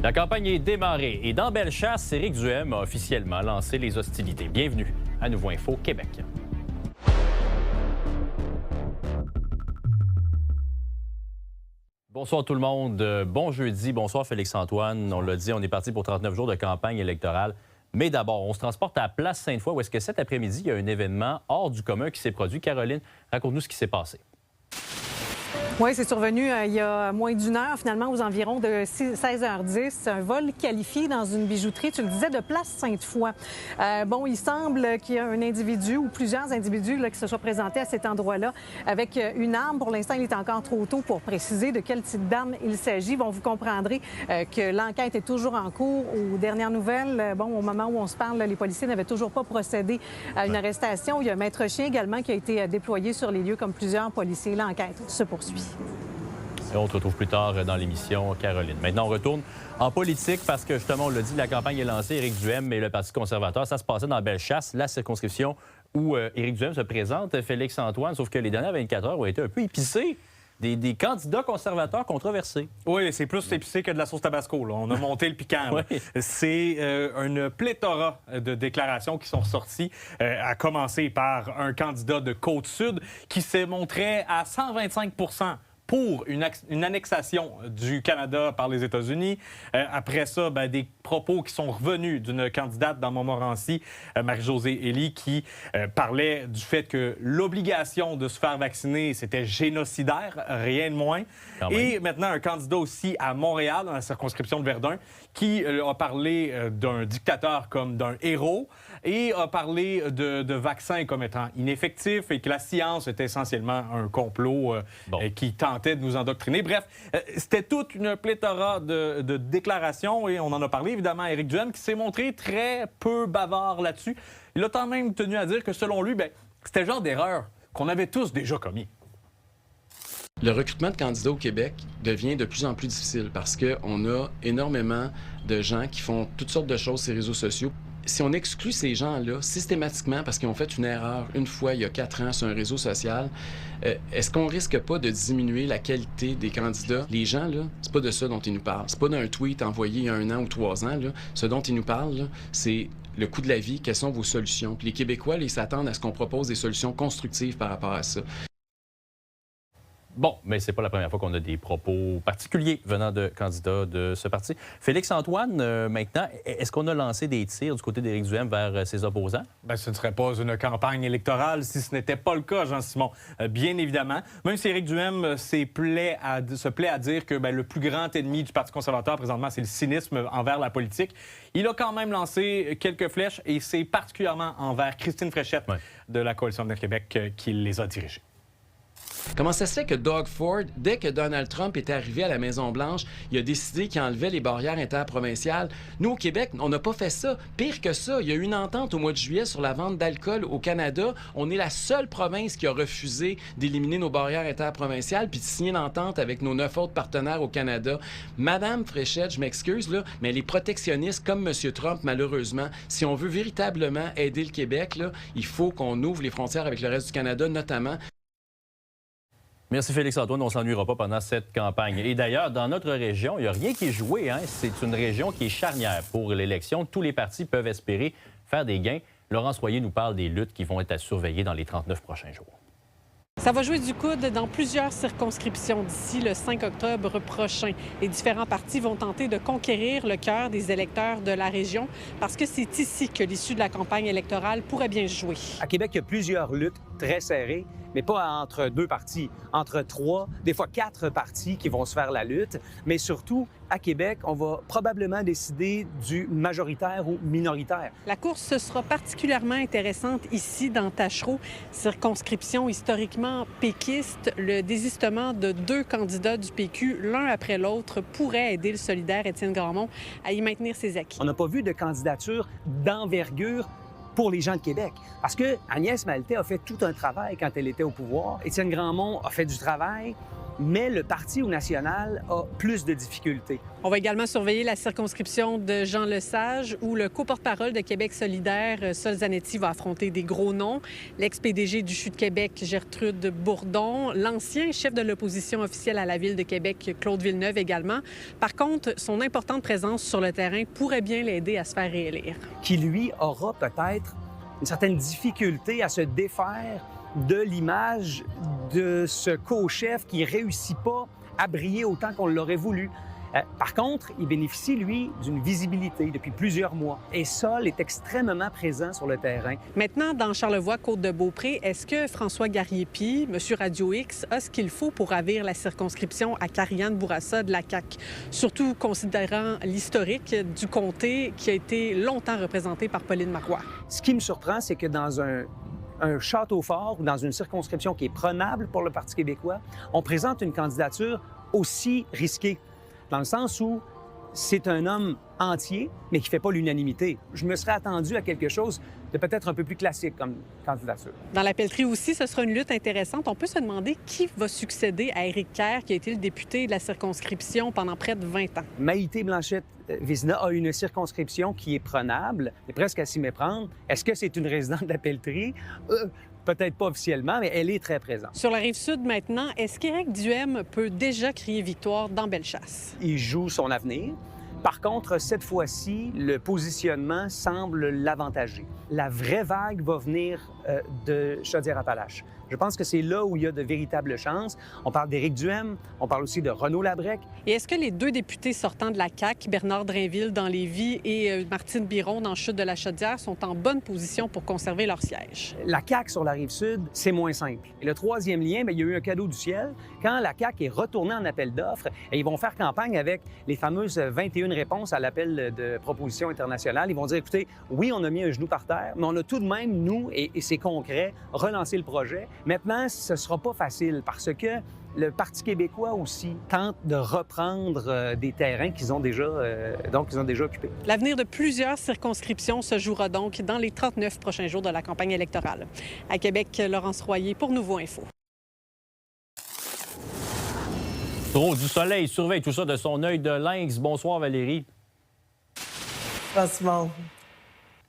La campagne est démarrée et dans Bellechasse, Éric Duhem a officiellement lancé les hostilités. Bienvenue à Nouveau Info Québec. Bonsoir tout le monde. Bon jeudi. Bonsoir Félix-Antoine. On l'a dit, on est parti pour 39 jours de campagne électorale. Mais d'abord, on se transporte à Place Sainte-Foy où est-ce que cet après-midi, il y a un événement hors du commun qui s'est produit. Caroline, raconte-nous ce qui s'est passé. Oui, c'est survenu il y a moins d'une heure, finalement, aux environs de 16h10. Un vol qualifié dans une bijouterie, tu le disais, de Place Sainte-Foy. Il semble qu'il y a un individu ou plusieurs individus là, qui se soient présentés à cet endroit-là avec une arme. Pour l'instant, il est encore trop tôt pour préciser de quel type d'arme il s'agit. Bon, vous comprendrez que l'enquête est toujours en cours. Aux dernières nouvelles, au moment où on se parle, les policiers n'avaient toujours pas procédé à une arrestation. Il y a un maître chien également qui a été déployé sur les lieux comme plusieurs policiers. L'enquête se poursuit. Et on se retrouve plus tard dans l'émission, Caroline. Maintenant, on retourne en politique parce que, justement, on l'a dit, la campagne est lancée. Éric Duhem et le Parti conservateur, ça se passait dans Bellechasse, la circonscription où Éric Duhem se présente, Félix-Antoine, sauf que les dernières 24 heures ont été un peu épicées. Des candidats conservateurs controversés. Oui, c'est plus épicé que de la sauce tabasco. Là. On a monté le piquant. Oui. C'est une pléthora de déclarations qui sont ressorties, à commencer par un candidat de Côte-Sud qui s'est montré à 125 pour une annexation du Canada par les États-Unis. Après ça, des propos qui sont revenus d'une candidate dans Montmorency, Marie-Josée Elie, qui parlait du fait que l'obligation de se faire vacciner, c'était génocidaire, rien de moins. Et maintenant, un candidat aussi à Montréal, dans la circonscription de Verdun, qui a parlé d'un dictateur comme d'un héros et a parlé de vaccins comme étant ineffectifs et que la science était essentiellement un complot qui tentait de nous endoctriner. Bref, c'était toute une pléthora de déclarations et on en a parlé évidemment à Éric Duhem qui s'est montré très peu bavard là-dessus. Il a quand même tenu à dire que selon lui, c'était le genre d'erreur qu'on avait tous déjà commis. Le recrutement de candidats au Québec devient de plus en plus difficile parce qu'on a énormément de gens qui font toutes sortes de choses sur les réseaux sociaux. Si on exclut ces gens-là systématiquement parce qu'ils ont fait une erreur une fois il y a 4 ans sur un réseau social, est-ce qu'on risque pas de diminuer la qualité des candidats? Les gens, là, c'est pas de ça dont ils nous parlent. C'est pas d'un tweet envoyé il y a 1 an ou 3 ans. Là. Ce dont ils nous parlent, là, c'est le coût de la vie, quelles sont vos solutions. Puis les Québécois, ils s'attendent à ce qu'on propose des solutions constructives par rapport à ça. Bon, mais c'est pas la première fois qu'on a des propos particuliers venant de candidats de ce parti. Félix-Antoine, maintenant, est-ce qu'on a lancé des tirs du côté d'Éric Duhem vers ses opposants? Ce ne serait pas une campagne électorale si ce n'était pas le cas, Jean-Simon. Bien évidemment. Même si Éric Duhem se plaît à dire que le plus grand ennemi du Parti conservateur présentement, c'est le cynisme envers la politique, il a quand même lancé quelques flèches et c'est particulièrement envers Christine Fréchette de la Coalition de Québec qu'il les a dirigées. Comment ça se fait que Doug Ford, dès que Donald Trump était arrivé à la Maison-Blanche, il a décidé qu'il enlevait les barrières interprovinciales? Nous, au Québec, on n'a pas fait ça. Pire que ça, il y a eu une entente au mois de juillet sur la vente d'alcool au Canada. On est la seule province qui a refusé d'éliminer nos barrières interprovinciales puis de signer une entente avec nos 9 autres partenaires au Canada. Madame Fréchette, je m'excuse, là, mais les protectionnistes comme M. Trump, malheureusement, si on veut véritablement aider le Québec, là, il faut qu'on ouvre les frontières avec le reste du Canada, notamment. Merci Félix-Antoine, on ne s'ennuiera pas pendant cette campagne. Et d'ailleurs, dans notre région, il n'y a rien qui est joué. C'est une région qui est charnière pour l'élection. Tous les partis peuvent espérer faire des gains. Laurence Royer nous parle des luttes qui vont être à surveiller dans les 39 prochains jours. Ça va jouer du coude dans plusieurs circonscriptions d'ici le 5 octobre prochain. Les différents partis vont tenter de conquérir le cœur des électeurs de la région parce que c'est ici que l'issue de la campagne électorale pourrait bien se jouer. À Québec, il y a plusieurs luttes très serrées, mais pas entre 2 partis, entre 3, des fois 4 partis qui vont se faire la lutte. Mais surtout, à Québec, on va probablement décider du majoritaire ou minoritaire. La course sera particulièrement intéressante ici, dans Tachereau, circonscription historiquement péquiste. Le désistement de 2 candidats du PQ, l'un après l'autre, pourrait aider le solidaire Étienne Grandmont à y maintenir ses acquis. On n'a pas vu de candidature d'envergure pour les gens de Québec. Parce que Agnès Maltais a fait tout un travail quand elle était au pouvoir. Étienne Grandmont a fait du travail, mais le Parti au national a plus de difficultés. On va également surveiller la circonscription de Jean Lesage, où le co-porte-parole de Québec solidaire, Sol Zanetti, va affronter des gros noms. L'ex-PDG du CHU de Québec, Gertrude Bourdon, l'ancien chef de l'opposition officielle à la Ville de Québec, Claude Villeneuve également. Par contre, son importante présence sur le terrain pourrait bien l'aider à se faire réélire. Qui, lui, aura peut-être une certaine difficulté à se défaire de l'image de ce co-chef qui ne réussit pas à briller autant qu'on l'aurait voulu. Par contre, il bénéficie, lui, d'une visibilité depuis plusieurs mois. Et Sol est extrêmement présent sur le terrain. Maintenant, dans Charlevoix-Côte-de-Beaupré, est-ce que François Garriépi, M. Radio X, a ce qu'il faut pour ravir la circonscription à Kariane Bourassa de la CAQ? Surtout considérant l'historique du comté qui a été longtemps représenté par Pauline Marois. Ce qui me surprend, c'est que dans un château fort ou dans une circonscription qui est prenable pour le Parti québécois, on présente une candidature aussi risquée, dans le sens où c'est un homme entier, mais qui ne fait pas l'unanimité. Je me serais attendu à quelque chose de peut-être un peu plus classique comme candidature. Dans la pelleterie aussi, ce sera une lutte intéressante. On peut se demander qui va succéder à Éric Kerr, qui a été le député de la circonscription pendant près de 20 ans. Maïté Blanchette-Vézina a une circonscription qui est prenable, est presque à s'y méprendre. Est-ce que c'est une résidente de la pelleterie? Peut-être pas officiellement, mais elle est très présente. Sur la Rive-Sud maintenant, est-ce qu'Éric Duhem peut déjà crier victoire dans Bellechasse? Il joue son avenir. Par contre, cette fois-ci, le positionnement semble l'avantager. La vraie vague va venir de Chaudière-Appalaches. Je pense que c'est là où il y a de véritables chances. On parle d'Éric Duhem, on parle aussi de Renaud Labrec. Et est-ce que les deux députés sortants de la CAQ, Bernard Drainville dans Lévis et Martine Biron dans Chute de la Chaudière, sont en bonne position pour conserver leur siège? La CAQ sur la Rive-Sud, c'est moins simple. Et le troisième lien, bien, il y a eu un cadeau du ciel. Quand la CAQ est retournée en appel d'offres, et ils vont faire campagne avec les fameuses 21 réponses à l'appel de proposition internationale. Ils vont dire, écoutez, oui, on a mis un genou par terre, mais on a tout de même, nous, et c'est concret, relancé le projet. Maintenant, ce ne sera pas facile parce que le Parti québécois aussi tente de reprendre des terrains qu'ils ont déjà occupés. L'avenir de plusieurs circonscriptions se jouera donc dans les 39 prochains jours de la campagne électorale. À Québec, Laurence Royer pour Nouveau Info. Trop du soleil surveille tout ça de son œil de lynx. Bonsoir, Valérie. Franchement.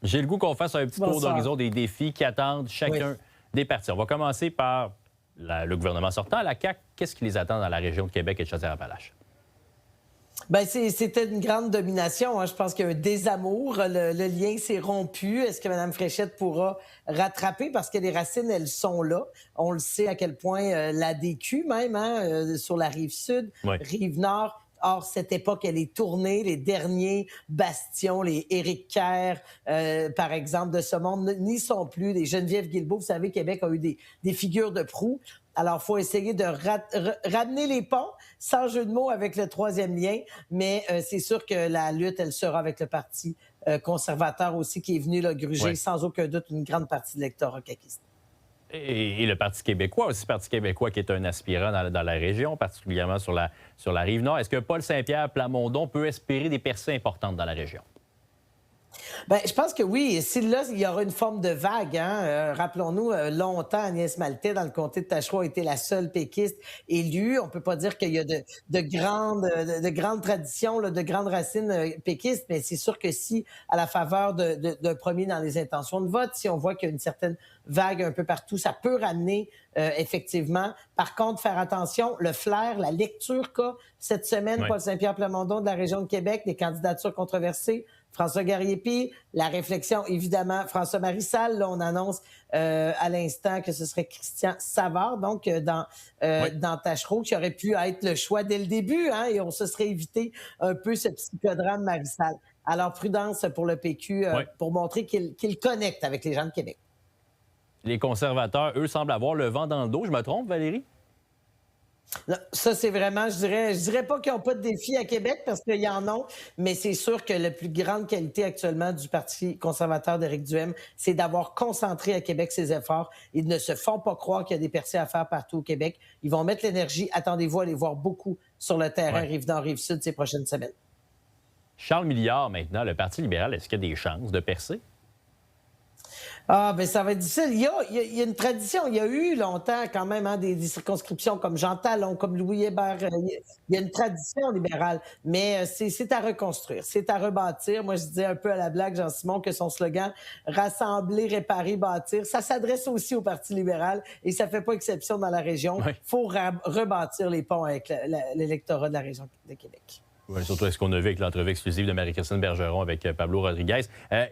J'ai le goût qu'on fasse un petit tour d'horizon des défis qui attendent chacun des partis. On va commencer par le gouvernement sortant. La CAQ, qu'est-ce qui les attend dans la région de Québec et de Chaudière-Appalaches? Bien, c'était une grande domination. Hein. Je pense qu'il y a un désamour. Le lien s'est rompu. Est-ce que Mme Fréchette pourra rattraper? Parce que les racines, elles sont là. On le sait à quel point la DQ, même, sur la Rive-Sud, Rive-Nord. Or, cette époque, elle est tournée. Les derniers bastions, les Éric Kerr, par exemple, de ce monde, n'y sont plus. Les Geneviève Guilbeault, vous savez, Québec a eu des figures de proue. Alors, il faut essayer de ramener les ponts, sans jeu de mots, avec le troisième lien. Mais c'est sûr que la lutte, elle sera avec le Parti conservateur aussi, qui est venu là, gruger sans aucun doute une grande partie de l'électorat caquiste. Et le Parti québécois aussi, Parti québécois qui est un aspirant dans la région, particulièrement sur la Rive-Nord. Est-ce que Paul Saint-Pierre Plamondon peut espérer des percées importantes dans la région? Bien, je pense que oui. Là, il y aura une forme de vague. Hein? Rappelons-nous, longtemps, Agnès Maltais, dans le comté de Tachereau, a été la seule péquiste élue. On ne peut pas dire qu'il y a de grandes traditions, là, de grandes racines péquistes, mais c'est sûr que si, à la faveur d'un premier dans les intentions de vote, si on voit qu'il y a une certaine vague un peu partout, ça peut ramener effectivement. Par contre, faire attention, le flair, la lecture qu'a cette semaine, Paul Saint-Pierre Plamondon de la région de Québec, des candidatures controversées, François Garriépi, la réflexion, évidemment, François Marissal. Là, on annonce à l'instant que ce serait Christian Savard, donc dans Tachereau, qui aurait pu être le choix dès le début, hein, et on se serait évité un peu ce psychodrame Marissal. Alors, prudence pour le PQ pour montrer qu'il connecte avec les gens de Québec. Les conservateurs, eux, semblent avoir le vent dans le dos. Je me trompe, Valérie? Non, ça, c'est vraiment, je dirais pas qu'ils n'ont pas de défi à Québec parce qu'il y en a, mais c'est sûr que la plus grande qualité actuellement du Parti conservateur d'Éric Duhem, c'est d'avoir concentré à Québec ses efforts. Ils ne se font pas croire qu'il y a des percées à faire partout au Québec. Ils vont mettre l'énergie. Attendez-vous à les voir beaucoup sur le terrain Rive-Nord, Rive-Sud ces prochaines semaines. Charles Milliard, maintenant, le Parti libéral, est-ce qu'il y a des chances de percer? Ah, ben ça va être difficile. Il y a une tradition. Il y a eu longtemps quand même des circonscriptions comme Jean Talon, comme Louis Hébert. Il y a une tradition libérale. Mais c'est à reconstruire, c'est à rebâtir. Moi, je disais un peu à la blague, Jean-Simon, que son slogan « Rassembler, réparer, bâtir », ça s'adresse aussi au Parti libéral et ça fait pas exception dans la région. Il faut rebâtir les ponts avec l'électorat de la région de Québec. Oui, surtout ce qu'on a vu avec l'entrevue exclusive de Marie-Christine Bergeron avec Pablo Rodriguez.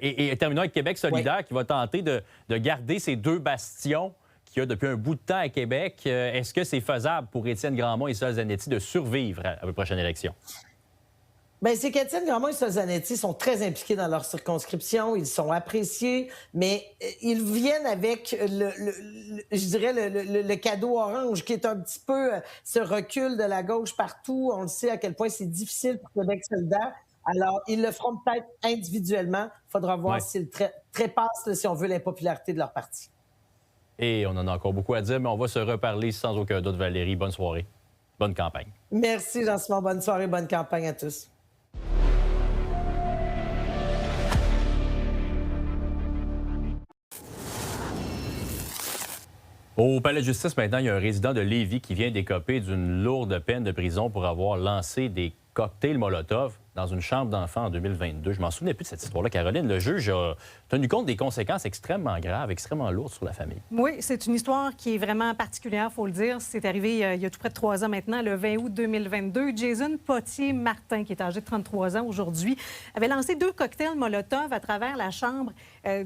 Et terminons avec Québec solidaire qui va tenter de garder ces deux bastions qu'il y a depuis un bout de temps à Québec. Est-ce que c'est faisable pour Étienne Grandmont et Sol Zanetti de survivre à la prochaine élection? Bien, c'est qu'Étienne Grandmont et Sol Zanetti sont très impliqués dans leur circonscription, ils sont appréciés, mais ils viennent avec je dirais le cadeau orange, qui est un petit peu ce recul de la gauche partout. On le sait à quel point c'est difficile pour Québec solidaire. Alors, ils le feront peut-être individuellement. Il faudra voir s'ils trépassent, si on veut, l'impopularité de leur parti. Et on en a encore beaucoup à dire, mais on va se reparler sans aucun doute, Valérie. Bonne soirée. Bonne campagne. Merci, Jean-Simon. Bonne soirée, bonne campagne à tous. Au palais de justice, maintenant, il y a un résident de Lévis qui vient d'écoper d'une lourde peine de prison pour avoir lancé des cocktails Molotov dans une chambre d'enfant en 2022. Je m'en souvenais plus de cette histoire-là, Caroline. Le juge a tenu compte des conséquences extrêmement graves, extrêmement lourdes sur la famille. Oui, c'est une histoire qui est vraiment particulière, il faut le dire. C'est arrivé il y a tout près de 3 ans maintenant, le 20 août 2022. Jason Potier-Martin, qui est âgé de 33 ans aujourd'hui, avait lancé 2 cocktails Molotov à travers la chambre, à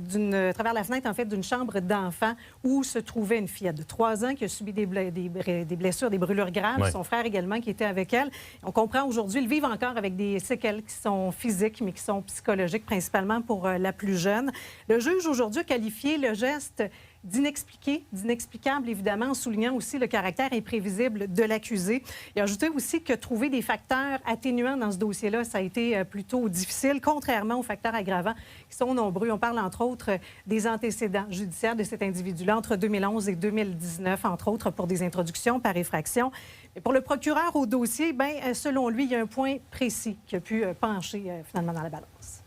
travers la fenêtre, en fait, d'une chambre d'enfant où se trouvait une fillette de 3 ans qui a subi des blessures, des brûlures graves. Ouais. Son frère également qui était avec elle. On comprend aujourd'hui, ils vivent encore avec des séquelles qui sont physiques, mais qui sont psychologiques, principalement pour la plus jeune. Le juge, aujourd'hui, a qualifié le geste d'inexplicable, évidemment, en soulignant aussi le caractère imprévisible de l'accusé. Il a ajouté aussi que trouver des facteurs atténuants dans ce dossier-là, ça a été plutôt difficile, contrairement aux facteurs aggravants qui sont nombreux. On parle, entre autres, des antécédents judiciaires de cet individu-là entre 2011 et 2019, entre autres, pour des introductions par effraction. Et pour le procureur au dossier, bien, selon lui, il y a un point précis qui a pu pencher finalement dans la balance.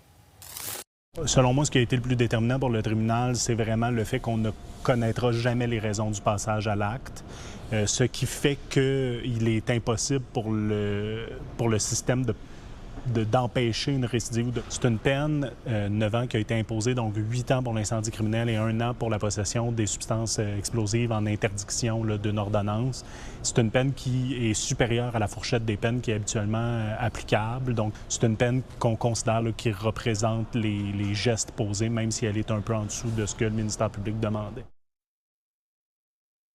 Selon moi, ce qui a été le plus déterminant pour le tribunal, c'est vraiment le fait qu'on ne connaîtra jamais les raisons du passage à l'acte, ce qui fait qu'il est impossible pour le système d'empêcher une récidive. C'est une peine, 9 ans, qui a été imposée, donc 8 ans pour l'incendie criminel et 1 an pour la possession des substances explosives en interdiction d'une ordonnance. C'est une peine qui est supérieure à la fourchette des peines qui est habituellement applicable. Donc, c'est une peine qu'on considère qui représente les gestes posés, même si elle est un peu en dessous de ce que le ministère public demandait.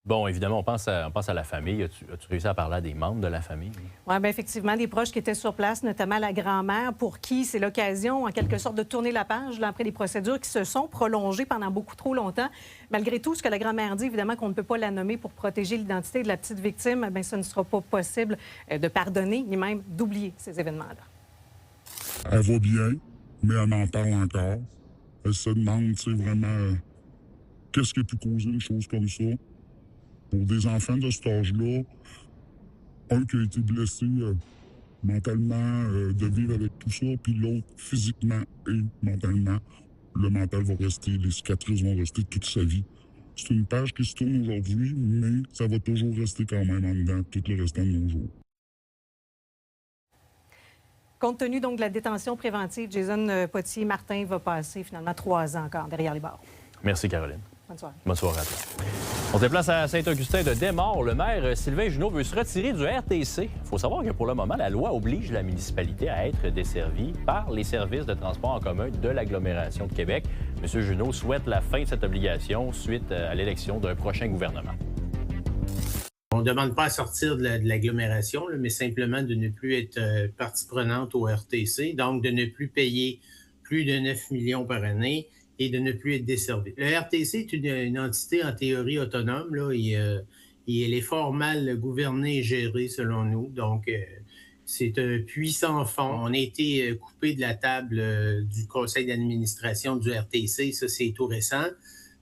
Bon, évidemment, on pense à la famille. As-tu réussi à parler à des membres de la famille? Oui, bien effectivement, des proches qui étaient sur place, notamment la grand-mère, pour qui c'est l'occasion, en quelque sorte, de tourner la page là, après des procédures qui se sont prolongées pendant beaucoup trop longtemps. Malgré tout, ce que la grand-mère dit, évidemment, qu'on ne peut pas la nommer pour protéger l'identité de la petite victime, bien, ce ne sera pas possible de pardonner, ni même d'oublier ces événements-là. Elle va bien, mais elle en parle encore. Elle se demande, tu sais, vraiment, qu'est-ce qui a pu causer une chose comme ça? Pour des enfants de cet âge-là, un qui a été blessé mentalement, de vivre avec tout ça, puis l'autre physiquement et mentalement. Le mental va rester, les cicatrices vont rester toute sa vie. C'est une page qui se tourne aujourd'hui, mais ça va toujours rester quand même en dedans tout le restant de nos jours. Compte tenu donc de la détention préventive, Jason Potier-Martin va passer finalement 3 ans encore derrière les barreaux. Merci, Caroline. Bonne soirée. Bonne soirée à toi. On se déplace à Saint-Augustin de Desmaures. Le maire Sylvain Junot veut se retirer du RTC. Il faut savoir que pour le moment, la loi oblige la municipalité à être desservie par les services de transport en commun de l'agglomération de Québec. M. Junot souhaite la fin de cette obligation suite à l'élection d'un prochain gouvernement. On ne demande pas à sortir de l'agglomération, mais simplement de ne plus être partie prenante au RTC, donc de ne plus payer plus de 9 millions par année et de ne plus être desservi. Le RTC est une entité en théorie autonome, là, et elle est fort mal gouvernée et gérée selon nous. Donc, c'est un puissant fonds. On a été coupé de la table du conseil d'administration du RTC, ça c'est tout récent.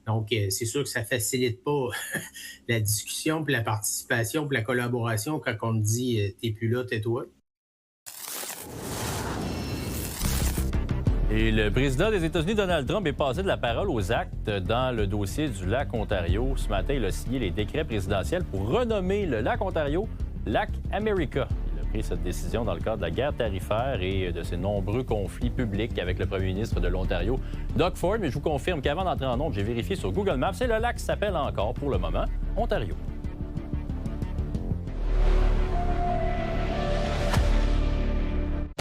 Donc, c'est sûr que ça ne facilite pas la discussion, puis la participation, puis la collaboration quand on me dit « t'es plus là, tais-toi ». Et Et le président des États-Unis, Donald Trump, est passé de la parole aux actes dans le dossier du lac Ontario. Ce matin, il a signé les décrets présidentiels pour renommer le lac Ontario Lac America. Il a pris cette décision dans le cadre de la guerre tarifaire et de ses nombreux conflits publics avec le premier ministre de l'Ontario, Doug Ford. Mais je vous confirme qu'avant d'entrer en nombre, j'ai vérifié sur Google Maps et le lac s'appelle encore, pour le moment, Ontario.